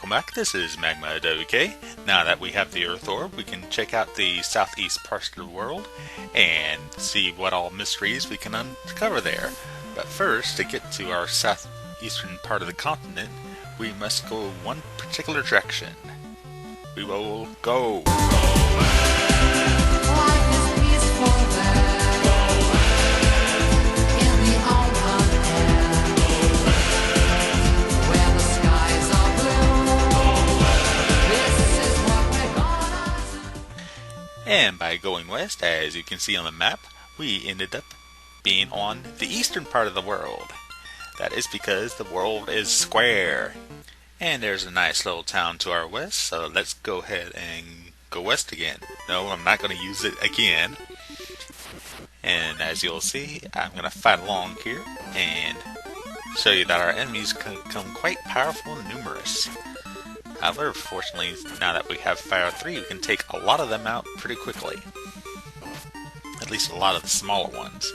welcome back. This is magmawk. Now that we have the Earth Orb, we can check out the southeast parts of the world and see what all mysteries we can uncover there. But first, to get to our southeastern part of the continent, we must go one particular direction. We will go. And by going west, as you can see on the map, we ended up being on the eastern part of the world. That is because the world is square. And there's a nice little town to our west, so let's go ahead and go west again. No, I'm not going to use it again. And as you'll see, I'm going to fight along here and show you that our enemies can become quite powerful and numerous. However, fortunately, now that we have Fire 3, we can take a lot of them out pretty quickly. At least a lot of the smaller ones.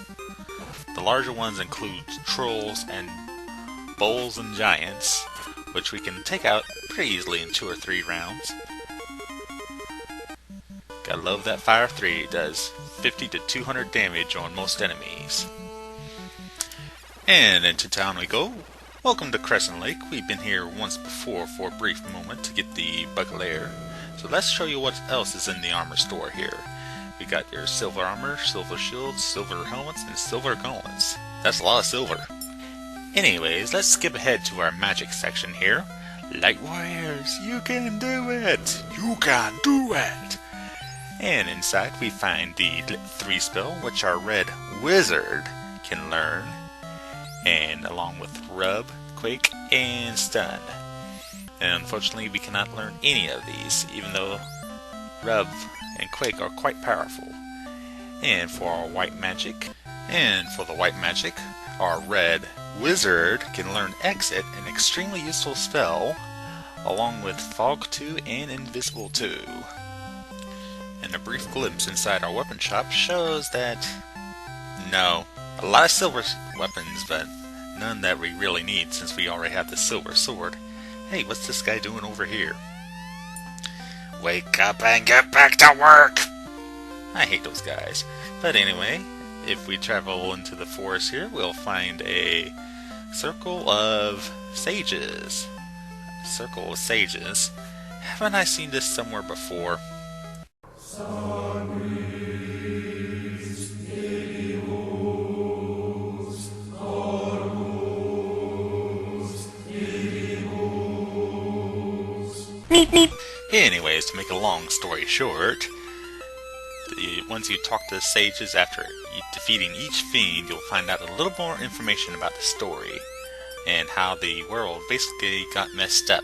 The larger ones include trolls and bulls and giants, which we can take out pretty easily in 2 or 3 rounds. Gotta love that Fire 3, it does 50 to 200 damage on most enemies. And into town we go. Welcome to Crescent Lake. We've been here once before for a brief moment to get the Buckler. So let's show you what else is in the armor store here. We got your silver armor, silver shields, silver helmets, and silver gauntlets. That's a lot of silver. Anyways, let's skip ahead to our magic section here. Light warriors, you can do it! You can do it! And inside we find the 3 spell, which our red wizard can learn. And along with Rub, Quake, and Stun. And unfortunately we cannot learn any of these, even though Rub and Quake are quite powerful. And for our white magic, our red wizard can learn Exit, an extremely useful spell, along with Fog 2 and Invisible 2. And a brief glimpse inside our weapon shop shows that, no, a lot of silver weapons, but none that we really need since we already have the silver sword. Hey, what's this guy doing over here? Wake up and get back to work! I hate those guys. But anyway, if we travel into the forest here, we'll find a circle of sages. Circle of sages. Haven't I seen this somewhere before? Anyways, to make a long story short, once you talk to the sages after defeating each fiend, you'll find out a little more information about the story and how the world basically got messed up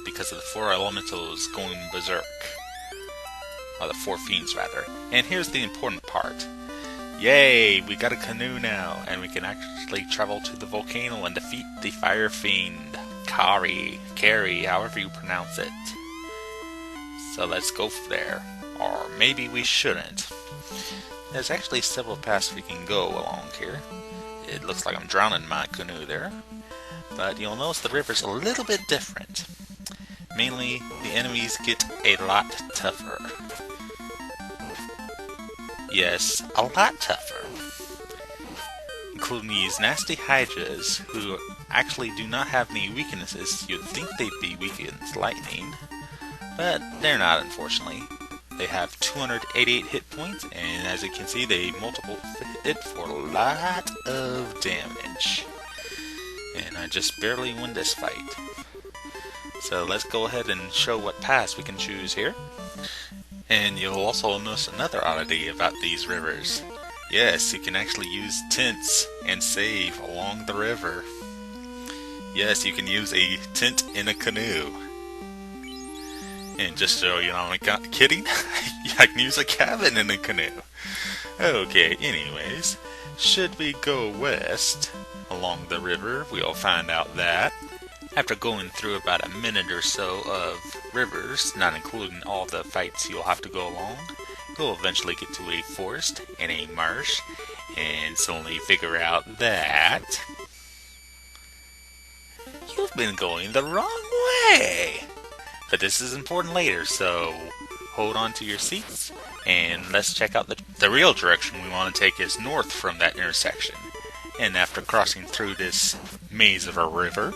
because of the 4 elementals going berserk. Or the 4 fiends, rather. And here's the important part. Yay! We got a canoe now, and we can actually travel to the volcano and defeat the fire fiend. Kary, however you pronounce it. So let's go there. Or maybe we shouldn't. There's actually several paths we can go along here. It looks like I'm drowning my canoe there. But you'll notice the river's a little bit different. Mainly, the enemies get a lot tougher. Yes, a lot tougher. Including these nasty hydras, who actually do not have any weaknesses. You'd think they'd be weak against lightning, but they're not, unfortunately. They have 288 hit points, and as you can see, they multiple hit for a lot of damage. And I just barely won this fight. So let's go ahead and show what paths we can choose here. And you'll also notice another oddity about these rivers. Yes, you can actually use tents and save along the river. Yes, you can use a tent in a canoe. And just so you know, I'm not kidding, I can use a cabin in a canoe. Okay, anyways, should we go west along the river, we'll find out that after going through about a minute or so of rivers, not including all the fights you'll have to go along, you'll eventually get to a forest and a marsh, and suddenly figure out that you've been going the wrong way. But this is important later, so hold on to your seats, and let's check out the real direction we want to take is north from that intersection. And after crossing through this maze of a river,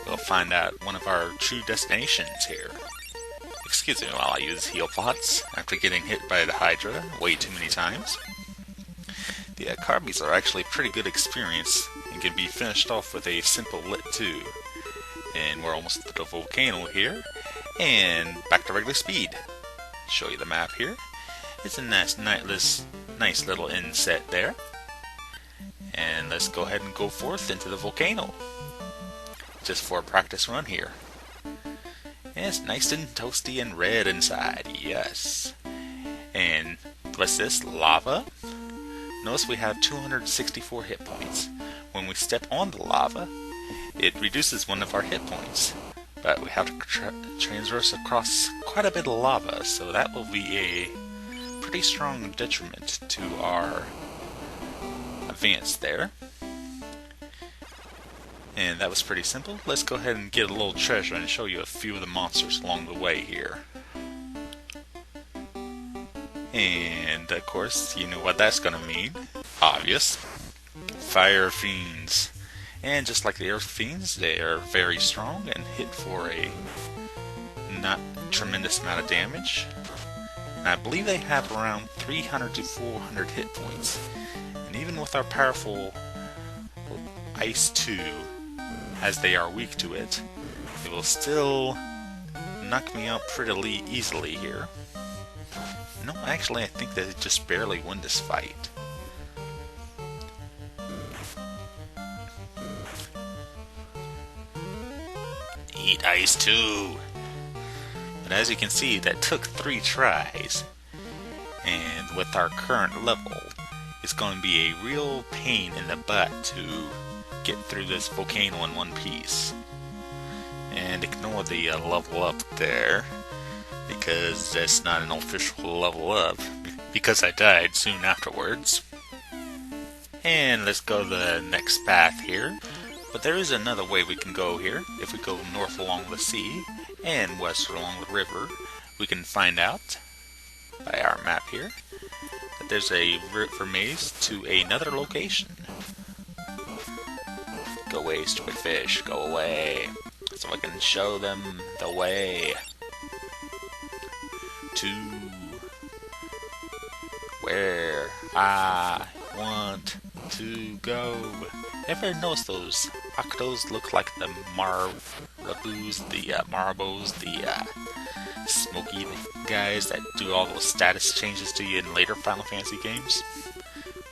we'll find out one of our true destinations here. Excuse me while I use heal pots after getting hit by the Hydra way too many times. The carbies are actually a pretty good experience and can be finished off with a simple lit too. And we're almost at the volcano here, and back to regular speed. Show you the map here. It's a nice little inset there. And let's go ahead and go forth into the volcano. Just for a practice run here. And it's nice and toasty and red inside, yes. And what's this? Lava? Notice we have 264 hit points. When we step on the lava, it reduces one of our hit points. But we have to transverse across quite a bit of lava, so that will be a pretty strong detriment to our advance there. And that was pretty simple. Let's go ahead and get a little treasure and show you a few of the monsters along the way here. And of course, you know what that's gonna mean. Obvious. Fire fiends. And just like the earth fiends, they are very strong and hit for a not tremendous amount of damage. And I believe they have around 300 to 400 hit points. And even with our powerful Ice 2, as they are weak to it, it will still knock me out pretty easily here. No, actually I think they just barely won this fight. Eat Ice 2! But as you can see, that took 3 tries. And with our current level, it's going to be a real pain in the butt to get through this volcano in one piece. And ignore the level up there, because that's not an official level up, because I died soon afterwards. And let's go the next path here. But there is another way we can go here. If we go north along the sea and west along the river, we can find out by our map here that there's a river maze to another location. Go away, stupid fish, go away, so I can show them the way to where I want to go. Ever notice those octos look like the marabous, the smoky guys that do all those status changes to you in later Final Fantasy games?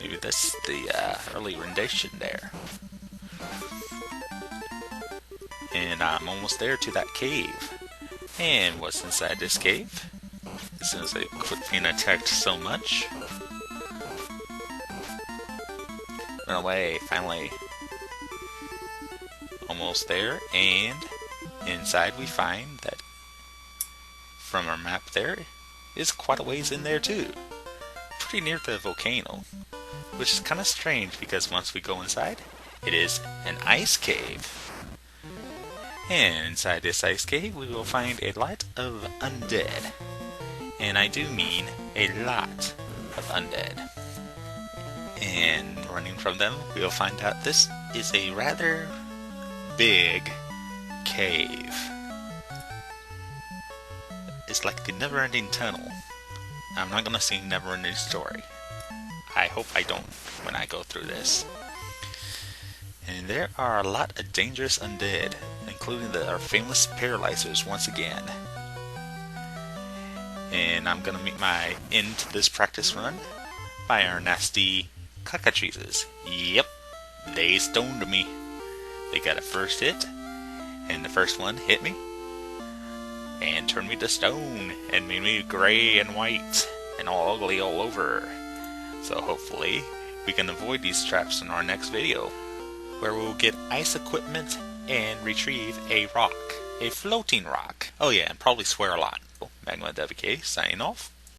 Maybe that's the early rendition there. And I'm almost there to that cave. And what's inside this cave? As soon as I quit being attacked so much. Run away, finally. Almost there, and inside we find that from our map there is quite a ways in there too. Pretty near the volcano. Which is kind of strange because once we go inside, it is an ice cave. And inside this ice cave we will find a lot of undead. And I do mean a lot of undead. And running from them, we will find out this is a rather big cave. It's like the never-ending tunnel. I'm not gonna sing never-ending story. I hope I don't when I go through this. And there are a lot of dangerous undead, including our famous paralyzers once again. And I'm gonna meet my end to this practice run by our nasty cockatrices. Yep, they stoned me. They got a first hit, and the first one hit me and turned me to stone and made me gray and white and all ugly all over. So hopefully we can avoid these traps in our next video, where we'll get ice equipment and retrieve a rock, a floating rock. Oh yeah, and probably swear a lot. Magma WK signing off.